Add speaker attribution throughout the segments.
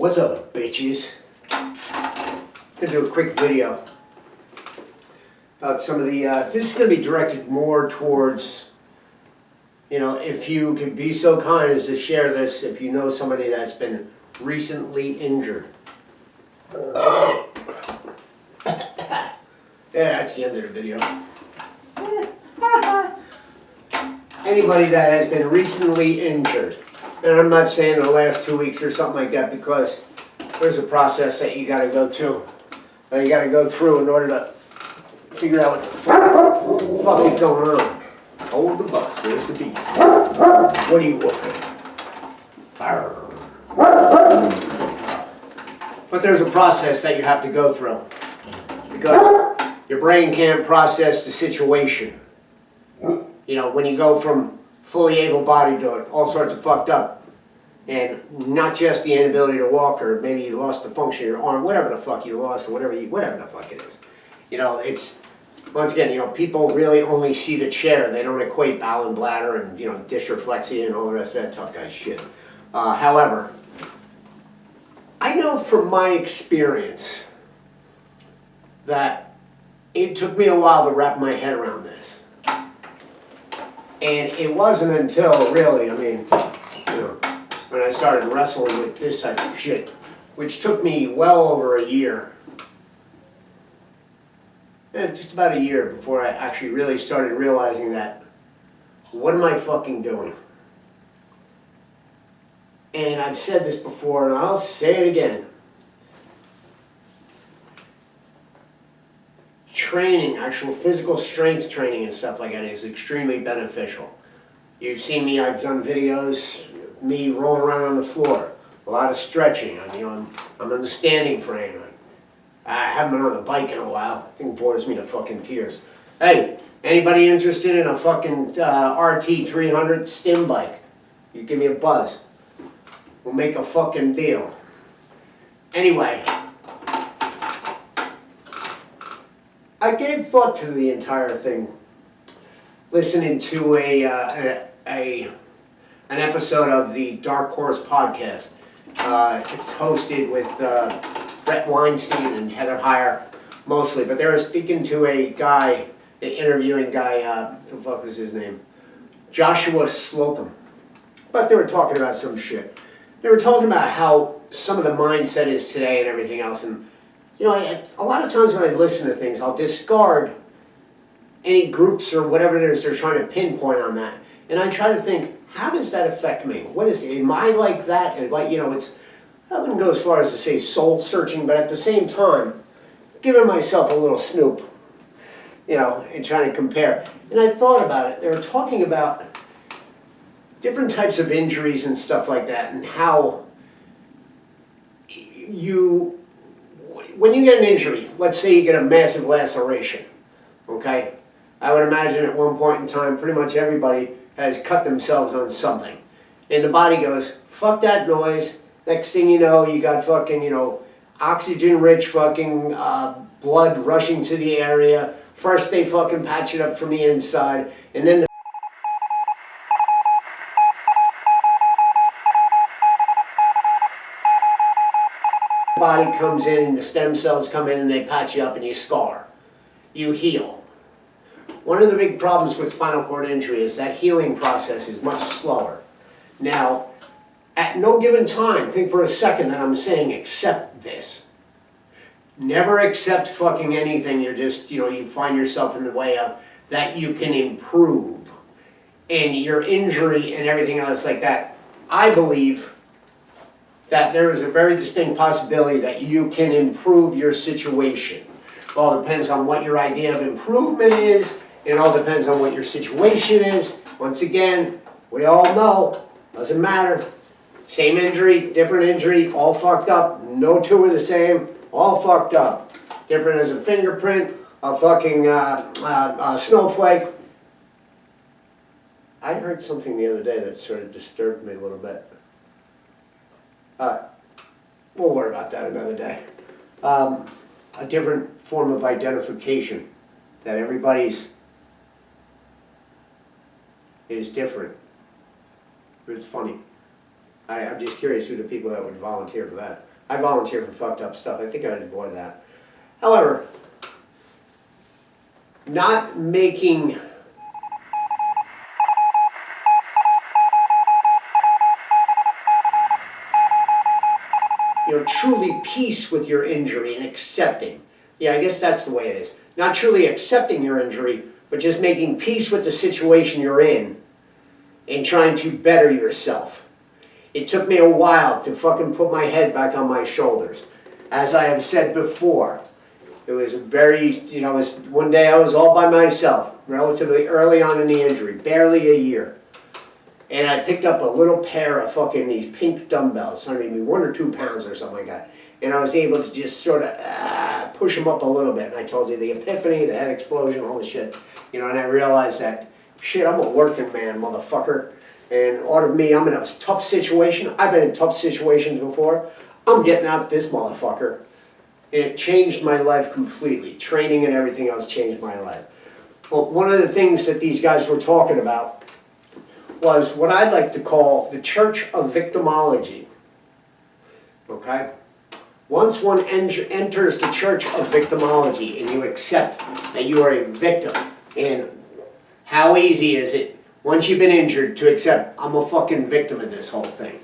Speaker 1: What's up, bitches? Gonna do a quick video about some of the, this is gonna be directed more towards, you know, if you could be so kind as to share this if you know somebody that's been recently injured. Yeah, that's the end of the video. Anybody that has been recently injured, and I'm not saying in the last 2 weeks or something like that, because there's a process that you gotta go through. That you gotta go through in order to figure out what the fuck is going on. Hold the bus, there's the beast. What are you woofing? But there's a process that you have to go through. Because your brain can't process the situation. You know, when you go from fully able-bodied to all sorts of fucked up, and not just the inability to walk, or maybe you lost the function of your arm, whatever the fuck you lost, or whatever the fuck it is. You know, it's, once again, you know, people really only see the chair. They don't equate bowel and bladder and, you know, dysreflexia and all the rest of that tough guy shit. However, I know from my experience that it took me a while to wrap my head around this. And it wasn't until, really, I mean, you know, when I started wrestling with this type of shit, which took me well over a year, just about a year before I actually really started realizing that, what am I fucking doing? And I've said this before, and I'll say it again. Training, actual physical strength training and stuff like that is extremely beneficial. You've seen me, I've done videos, me rolling around on the floor, a lot of stretching. I'm in the standing frame. I haven't been on the bike in a while. I think it bores me to fucking tears. Hey, anybody interested in a fucking RT 300 stim bike? You give me a buzz. We'll make a fucking deal. Anyway, I gave thought to the entire thing, listening to an episode of the Dark Horse podcast. It's hosted with Brett Weinstein and Heather Heyer, mostly, but they were speaking to a guy, the interviewing guy, what the fuck was his name? Joshua Slocum. But they were talking about some shit. They were talking about how some of the mindset is today and everything else, and you know, a lot of times when I listen to things, I'll discard any groups or whatever it is they're trying to pinpoint on that. And I try to think, how does that affect me? What is it? Am I like that? And like, you know, I wouldn't go as far as to say soul searching, but at the same time, giving myself a little snoop, you know, and trying to compare. And I thought about it. They were talking about different types of injuries and stuff like that, and how when you get an injury, let's say you get a massive laceration, okay? I would imagine at one point in time, pretty much everybody has cut themselves on something. And the body goes, fuck that noise. Next thing you know, you got fucking, you know, oxygen-rich fucking blood rushing to the area. First they fucking patch it up from the inside, and then body comes in and the stem cells come in and they patch you up and you scar. You heal. One of the big problems with spinal cord injury is that healing process is much slower. Now, at no given time, think for a second that I'm saying accept this. Never accept fucking anything you're just, you know, you find yourself in the way of, that you can improve. And your injury and everything else like that, I believe that there is a very distinct possibility that you can improve your situation. It all depends on what your idea of improvement is. It all depends on what your situation is. Once again, we all know, doesn't matter. Same injury, different injury, all fucked up. No two are the same, all fucked up. Different as a fingerprint, a fucking snowflake. I heard something the other day that sort of disturbed me a little bit. We'll worry about that another day. A different form of identification, that everybody's is different. But it's funny. I'm just curious who the people that would volunteer for that. I volunteer for fucked up stuff. I think I'd avoid that. However, not making truly peace with your injury and accepting. Yeah, I guess that's the way it is. Not truly accepting your injury, but just making peace with the situation you're in and trying to better yourself. It took me a while to fucking put my head back on my shoulders. As I have said before, it was one day I was all by myself, relatively early on in the injury, barely a year. And I picked up a little pair of fucking these pink dumbbells, I mean 1 or 2 pounds or something like that. And I was able to just sort of push them up a little bit. And I told you the epiphany, the head explosion, all the shit. And I realized that, shit, I'm a working man, motherfucker. And out of me, I'm in a tough situation. I've been in tough situations before. I'm getting out this motherfucker. And it changed my life completely. Training and everything else changed my life. Well, one of the things that these guys were talking about was what I like to call the church of victimology. Okay? Once one enters the church of victimology and you accept that you are a victim, and how easy is it, once you've been injured, to accept, I'm a fucking victim of this whole thing.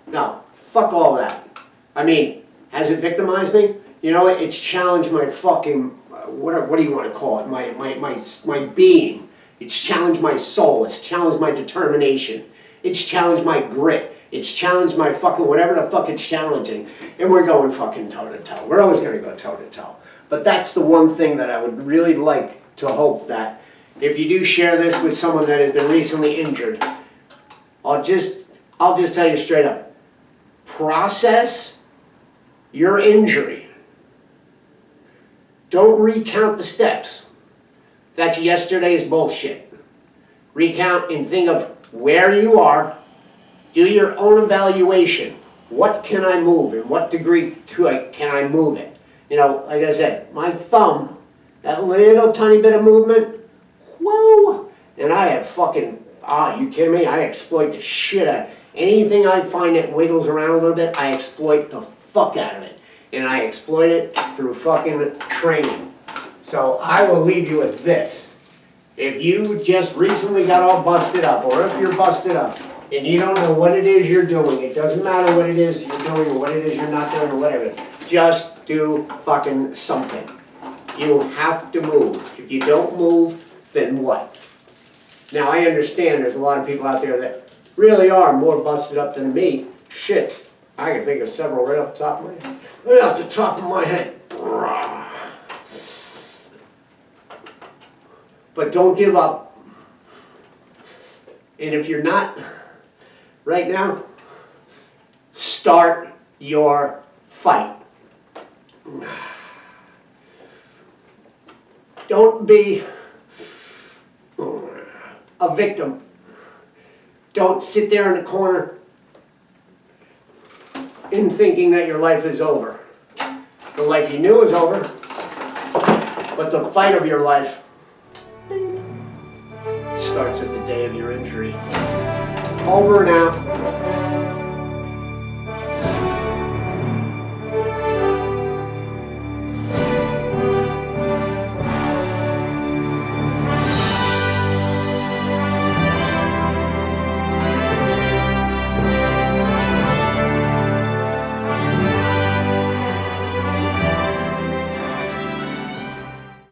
Speaker 1: No, fuck all that. I mean, has it victimized me? You know what? It's challenged my fucking, what do you want to call it? My being. It's challenged my soul. It's challenged my determination. It's challenged my grit. It's challenged my fucking whatever the fuck it's challenging. And we're going fucking toe to toe. We're always going to go toe to toe. But that's the one thing that I would really like to hope that if you do share this with someone that has been recently injured, I'll just tell you straight up. Process your injury. Don't recount the steps. That's yesterday's bullshit. Recount and think of where you are. Do your own evaluation. What can I move? In what degree can I move it? Like I said, my thumb, that little tiny bit of movement, whoa! And I have fucking, you kidding me? I exploit the shit out of it. Anything I find that wiggles around a little bit, I exploit the fuck out of it. And I exploit it through fucking training. So I will leave you with this. If you just recently got all busted up, or if you're busted up, and you don't know what it is you're doing, it doesn't matter what it is you're doing, or what it is you're not doing, or whatever, just do fucking something. You have to move. If you don't move, then what? Now I understand there's a lot of people out there that really are more busted up than me. Shit, I can think of several right off the top of my head. Right off the top of my head. But don't give up. And if you're not, right now, start your fight. Don't be a victim. Don't sit there in the corner in thinking that your life is over. The life you knew is over, but the fight of your life starts at the day of your injury. Over and out.